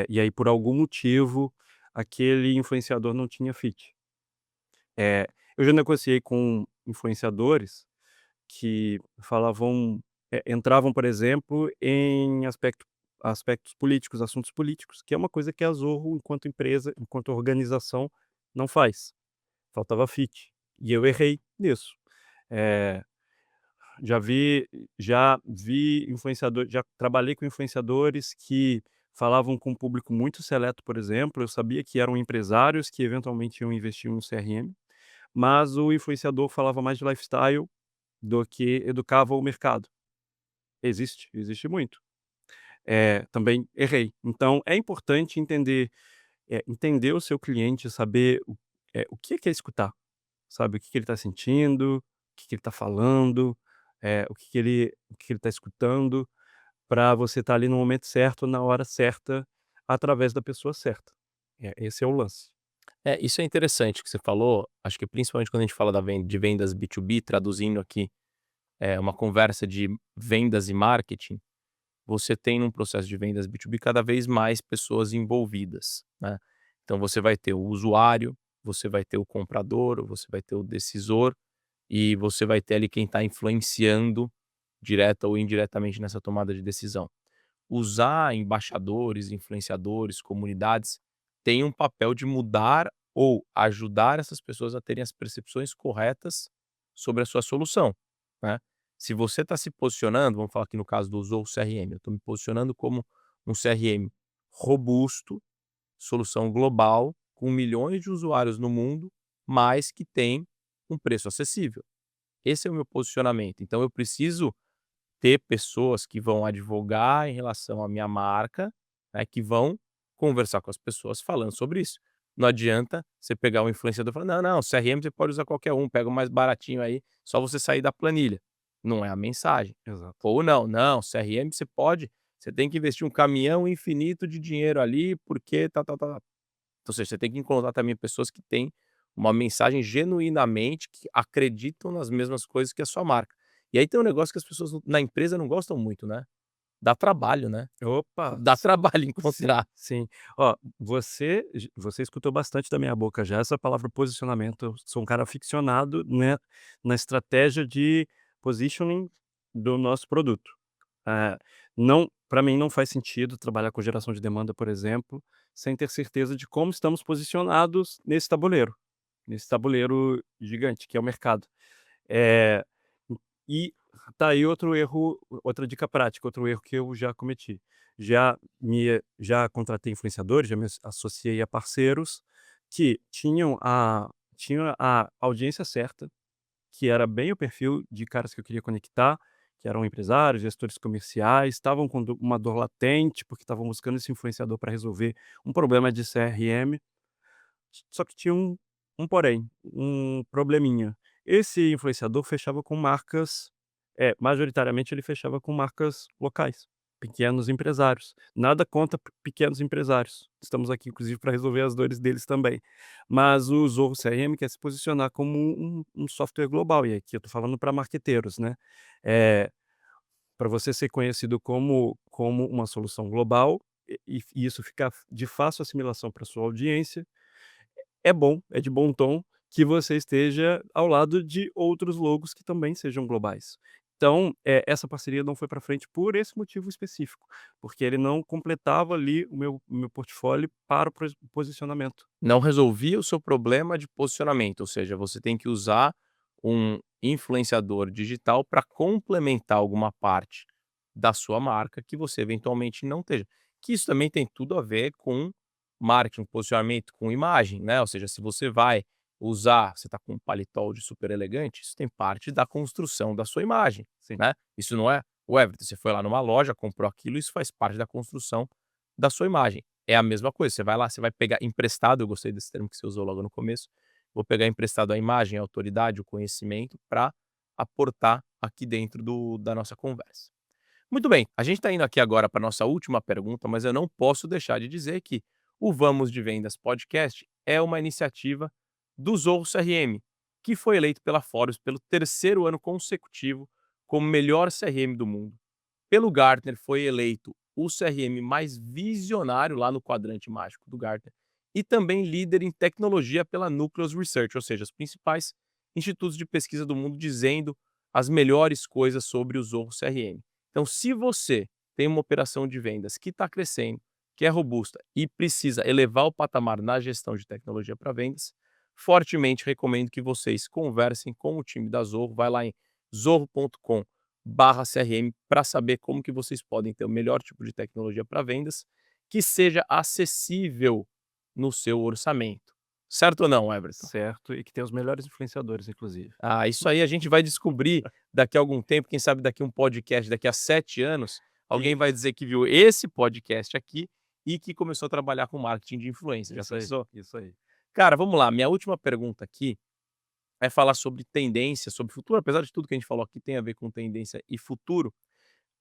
E aí por algum motivo, aquele influenciador não tinha fit. Eu já negociei com influenciadores que entravam, por exemplo, em aspectos políticos, assuntos políticos, que é uma coisa que a Zorro, enquanto empresa, enquanto organização, não faz. Faltava fit. E eu errei nisso. Eh, já trabalhei com influenciadores que falavam com um público muito seleto, por exemplo, eu sabia que eram empresários que eventualmente iam investir em um CRM, mas o influenciador falava mais de lifestyle do que educava o mercado. Existe muito. Também errei. Então é importante entender o seu cliente, saber o que é escutar. Sabe, o que que ele está sentindo, o que que ele está falando, o que ele está escutando, para você estar ali no momento certo, na hora certa, através da pessoa certa. Esse é o lance. Isso é interessante que você falou, acho que principalmente quando a gente fala de vendas B2B, traduzindo aqui, uma conversa de vendas e marketing, você tem num processo de vendas B2B cada vez mais pessoas envolvidas, né. Então você vai ter o usuário, você vai ter o comprador, você vai ter o decisor e você vai ter ali quem está influenciando direta ou indiretamente nessa tomada de decisão. Usar embaixadores, influenciadores, comunidades, tem um papel de mudar ou ajudar essas pessoas a terem as percepções corretas sobre a sua solução, né. Se você está se posicionando, vamos falar aqui no caso do Zoho CRM, eu estou me posicionando como um CRM robusto, solução global, com milhões de usuários no mundo, mas que tem um preço acessível. Esse é o meu posicionamento. Então eu preciso ter pessoas que vão advogar em relação à minha marca, né, que vão conversar com as pessoas falando sobre isso. Não adianta você pegar um influenciador e falar: "Não, não, CRM você pode usar qualquer um, pega o mais baratinho aí, só você sair da planilha". Não é a mensagem. Exato. Ou não, não, CRM você tem que investir um caminhão infinito de dinheiro ali, porque tá, tá, tá. Ou seja, você tem que encontrar também pessoas que têm uma mensagem genuinamente, que acreditam nas mesmas coisas que a sua marca. E aí tem um negócio que as pessoas na empresa não gostam muito, né, dá trabalho, né, Opa, dá trabalho sim, encontrar. sim. Ó, você escutou bastante da minha boca já essa palavra posicionamento. Eu sou um cara aficionado, né, na estratégia de positioning do nosso produto. Eh, não, para mim não faz sentido trabalhar com geração de demanda, por exemplo, sem ter certeza de como estamos posicionados nesse tabuleiro gigante que é o mercado. Eh, e tá aí outro erro, outra dica prática, outro erro que eu já cometi. Já contratei influenciadores, já me associei a parceiros que tinham a audiência certa, que era bem o perfil de caras que eu queria conectar, que eram empresários, gestores comerciais, estavam com uma dor latente, porque estavam buscando esse influenciador para resolver um problema de CRM, só que tinha um porém, um probleminha. Esse influenciador fechava com marcas, majoritariamente ele fechava com marcas locais, pequenos empresários. Nada contra pequenos empresários. Estamos aqui inclusive para resolver as dores deles também. Mas o Zorro CRM quer se posicionar como um software global, e aqui eu estou falando para marqueteiros, né. Eh, Pra você ser conhecido como uma solução global, e isso ficar de fácil assimilação para sua audiência, é de bom tom que você esteja ao lado de outros logos que também sejam globais. Então, essa parceria não foi para frente por esse motivo específico, porque ele não completava ali o meu portfólio para o posicionamento. Não resolvia o seu problema de posicionamento, ou seja, você tem que usar um influenciador digital para complementar alguma parte da sua marca que você eventualmente não esteja. Que isso também tem tudo a ver com marketing, posicionamento com imagem, né? Ou seja, se você vai usar, você está com um paletó de super elegante, isso tem parte da construção da sua imagem, Sim. né? Isso não é o Everton, você foi lá numa loja, comprou aquilo, isso faz parte da construção da sua imagem. É a mesma coisa, você vai lá, você vai pegar emprestado, eu gostei desse termo que você usou logo no começo, vou pegar emprestado a imagem, a autoridade, o conhecimento para aportar aqui dentro da nossa conversa. Muito bem, a gente está indo aqui agora para nossa última pergunta, mas eu não posso deixar de dizer que o Vamos de Vendas Podcast é uma iniciativa do Zorro CRM, que foi eleito pela Forbes pelo terceiro ano consecutivo como melhor CRM do mundo. Pelo Gartner, foi eleito o CRM mais visionário lá no quadrante mágico do Gartner e também líder em tecnologia pela Nucleus Research, ou seja, os principais institutos de pesquisa do mundo dizendo as melhores coisas sobre o Zorro CRM. Então, se você tem uma operação de vendas que está crescendo, que é robusta e precisa elevar o patamar na gestão de tecnologia para vendas, fortemente recomendo que vocês conversem com o time da Zorro. Vai lá em zorro.com/CRM para saber como que vocês podem ter o melhor tipo de tecnologia para vendas que seja acessível no seu orçamento. Certo ou não, Everton? Certo, e que tem os melhores influenciadores, inclusive. Ah, isso aí a gente vai descobrir daqui a algum tempo, quem sabe daqui um podcast, daqui a 7 anos, alguém vai dizer que viu esse podcast aqui e que começou a trabalhar com marketing de influência. Já Isso aí, pensou? isso aí. Cara, vamos lá. Minha última pergunta aqui é falar sobre tendência, sobre futuro. Apesar de tudo que a gente falou aqui tem a ver com tendência e futuro.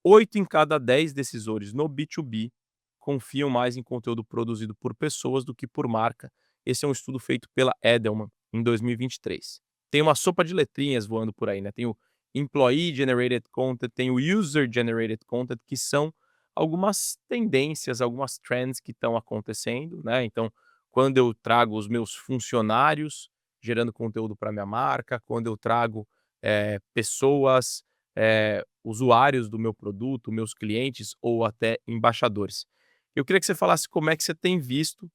8 em cada 10 decisores no B2B confiam mais em conteúdo produzido por pessoas do que por marca. Esse é um estudo feito pela Edelman em 2023. Tem uma sopa de letrinhas voando por aí, né? Tem o Employee Generated Content, tem o User Generated Content, que são algumas tendências, algumas trends que estão acontecendo, né? Então, quando eu trago os meus funcionários gerando conteúdo para minha marca, quando eu trago pessoas usuários do meu produto, meus clientes ou até embaixadores. Eu queria que você falasse como é que você tem visto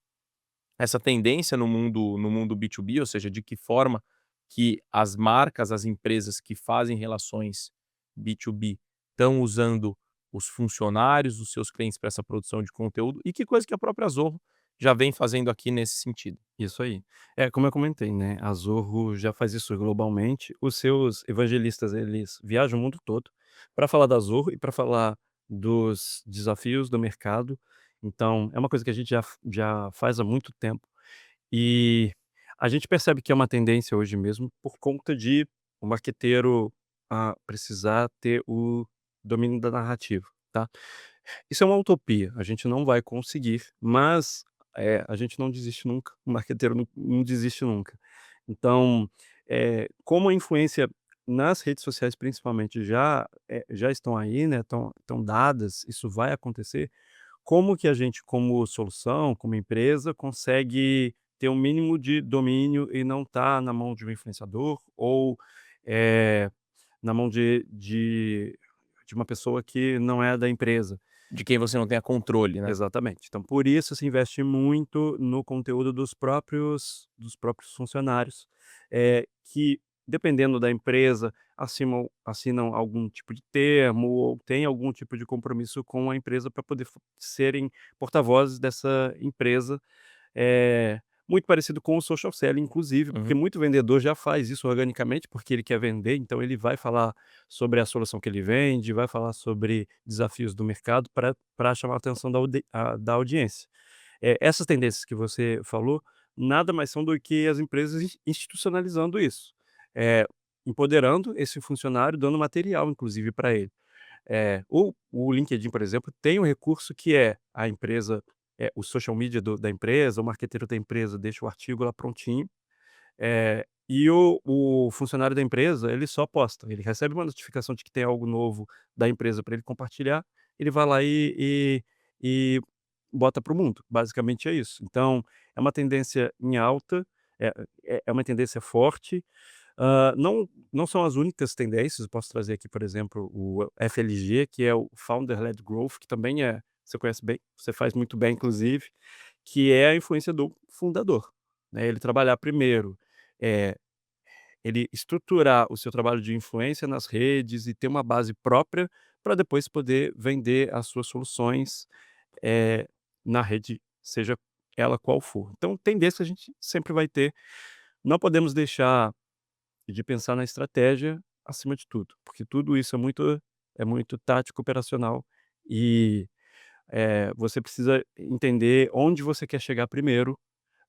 essa tendência no mundo B2B, ou seja, de que forma que as marcas, as empresas que fazem relações B2B estão usando os funcionários, os seus clientes para essa produção de conteúdo e que coisa que a própria Zorro já vem fazendo aqui nesse sentido. Isso aí. É, como eu comentei, né, a Zorro já faz isso globalmente. Os seus evangelistas, eles viajam o mundo todo para falar da Zorro e para falar dos desafios do mercado. Então, é uma coisa que a gente já faz há muito tempo. E a gente percebe que é uma tendência hoje mesmo por conta de o marqueteiro precisar ter o domínio da narrativa, tá? Isso é uma utopia, a gente não vai conseguir, mas, a gente não desiste nunca, o marqueteiro não desiste nunca. Então, como a influência nas redes sociais principalmente já estão aí, né, estão dadas, isso vai acontecer, como que a gente como solução, como empresa, consegue ter um mínimo de domínio e não tá na mão de um influenciador ou, eh, na mão de uma pessoa que não é da empresa. De quem você não tenha controle, né? Exatamente. Então, por isso se investe muito no conteúdo dos próprios funcionários, que dependendo da empresa, assinam algum tipo de termo ou tem algum tipo de compromisso com a empresa para poder serem porta-vozes dessa empresa, muito parecido com o social selling, inclusive, porque Uhum. muito vendedor já faz isso organicamente, porque ele quer vender, então ele vai falar sobre a solução que ele vende, vai falar sobre desafios do mercado para chamar a atenção da audiência. Essas tendências que você falou, nada mais são do que as empresas institucionalizando isso, eh, empoderando esse funcionário, dando material inclusive para ele. O LinkedIn, por exemplo, tem um recurso que é a empresa, o social media da empresa, o marqueteiro da empresa deixa o artigo lá prontinho, e o funcionário da empresa, ele só posta, ele recebe uma notificação de que tem algo novo da empresa para ele compartilhar, ele vai lá e bota para o mundo, basicamente é isso. Então, é uma tendência em alta, é é uma tendência forte, não são as únicas tendências, eu posso trazer aqui, por exemplo, o FLG, que é o Founder Led Growth, que também você conhece bem, você faz muito bem inclusive, que é a influência do fundador, né, ele trabalhar primeiro, eh, ele estruturar o seu trabalho de influência nas redes e ter uma base própria, para depois poder vender as suas soluções, na rede, seja ela qual for. Então, tendência a gente sempre vai ter. Não podemos deixar de pensar na estratégia acima de tudo, porque tudo isso é muito tático operacional e, você precisa entender onde você quer chegar primeiro,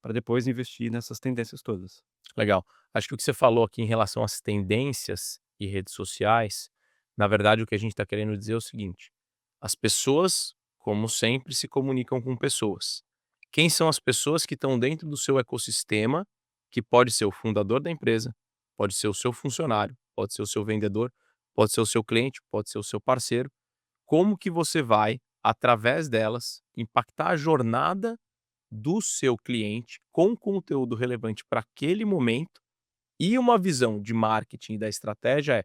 para depois investir nessas tendências todas. Legal. Acho que o que você falou aqui em relação às tendências e redes sociais, na verdade, o que a gente está querendo dizer é o seguinte: as pessoas, como sempre, se comunicam com pessoas. Quem são as pessoas que estão dentro do seu ecossistema, que pode ser o fundador da empresa, pode ser o seu funcionário, pode ser o seu vendedor, pode ser o seu cliente, pode ser o seu parceiro. Como que você vai, através delas, impactar a jornada do seu cliente com conteúdo relevante para aquele momento, e uma visão de marketing da estratégia é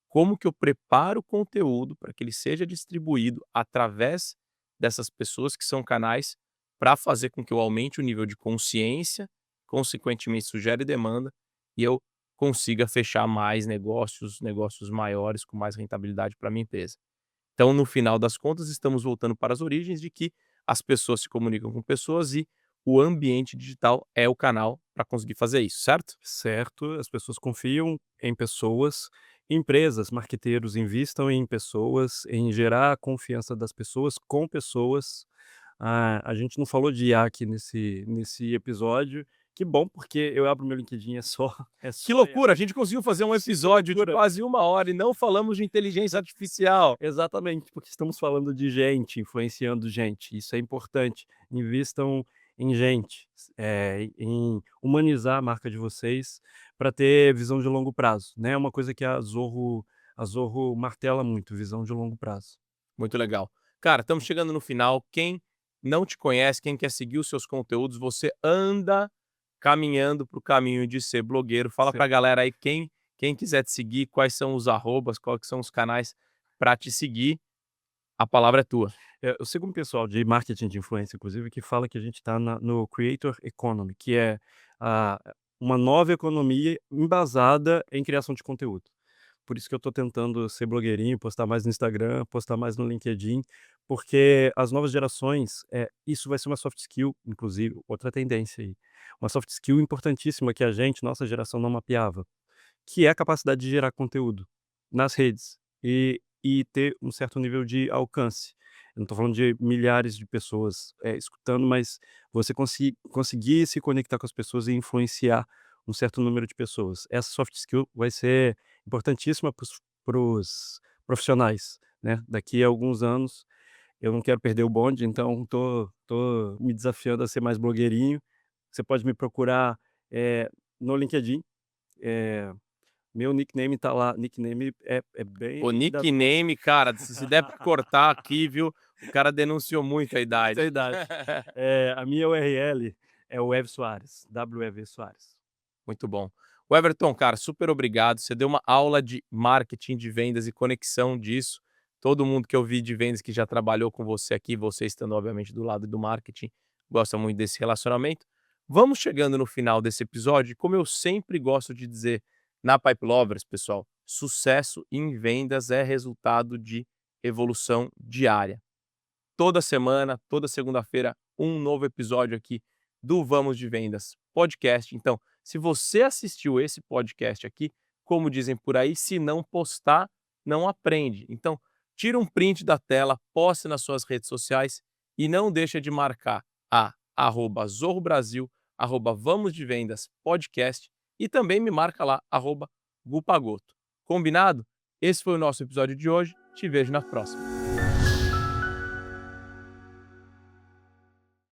como que eu preparo o conteúdo para que ele seja distribuído através dessas pessoas que são canais para fazer com que eu aumente o nível de consciência, consequentemente isso gere demanda e eu consiga fechar mais negócios, negócios maiores com mais rentabilidade para minha empresa. Então, no final das contas, estamos voltando para as origens de que as pessoas se comunicam com pessoas e o ambiente digital é o canal para conseguir fazer isso, certo? Certo, as pessoas confiam em pessoas, empresas, marqueteiros investam em pessoas, em gerar a confiança das pessoas com pessoas. A gente não falou de IA aqui nesse episódio, que bom, porque eu abro meu LinkedIn, é só é Que só IA. loucura, a gente conseguiu fazer um Que episódio de loucura. quase 1 hora e não falamos de inteligência artificial. Exatamente, porque estamos falando de gente, influenciando gente, isso é importante. Invistam em gente, em humanizar a marca de vocês para ter visão de longo prazo, né, é uma coisa que a Zorro martela muito, visão de longo prazo. Muito legal. Cara, estamos chegando no final. Quem não te conhece, quem quer seguir os seus conteúdos, você anda caminhando para o caminho de ser blogueiro. Fala para a galera aí quem quiser te seguir, quais são os arrobas, quais são os canais para te seguir. A palavra é tua. Eu sigo um pessoal de marketing de influência, inclusive, que fala que a gente está no creator economy, que é a uma nova economia embasada em criação de conteúdo. Por isso que eu estou tentando ser blogueirinho, postar mais no Instagram, postar mais no LinkedIn, porque as novas gerações, isso vai ser uma soft skill, inclusive, outra tendência aí, uma soft skill importantíssima que a gente, nossa geração, não mapeava, que é a capacidade de gerar conteúdo nas redes e ter um certo nível de alcance. Eu não estou falando de milhares de pessoas, escutando, mas você conseguir se conectar com as pessoas e influenciar um certo número de pessoas. Essa soft skill vai ser importantíssima para os profissionais, né. Daqui a alguns anos, eu não quero perder o bonde, então tô me desafiando a ser mais blogueirinho. Você pode me procurar, no LinkedIn, eh meu nickname tá lá, nickname é O bem da tua nickname, cara, se der para cortar aqui, viu, o cara denunciou muito a muita idade. idade. A minha URL é o Ev Soares, WEV Soares. Muito bom. O Everton, cara, super obrigado. Você deu uma aula de marketing, de vendas e conexão disso. Todo mundo que eu vi de vendas que já trabalhou com você aqui, você estando obviamente do lado do marketing, gosta muito desse relacionamento. Vamos chegando no final desse episódio, e como eu sempre gosto de dizer na Pipe Lovers, pessoal, sucesso em vendas é resultado de evolução diária. Toda semana, toda segunda-feira, um novo episódio aqui do Vamos de Vendas podcast. Então, se você assistiu esse podcast aqui, como dizem por aí, se não postar, não aprende. Então, tira um print da tela, poste nas suas redes sociais e não deixa de marcar a @zorrobrasil, @vamos de vendas podcast e também me marca lá, @gupagoto. Combinado? Esse foi o nosso episódio de hoje. Te vejo na próxima.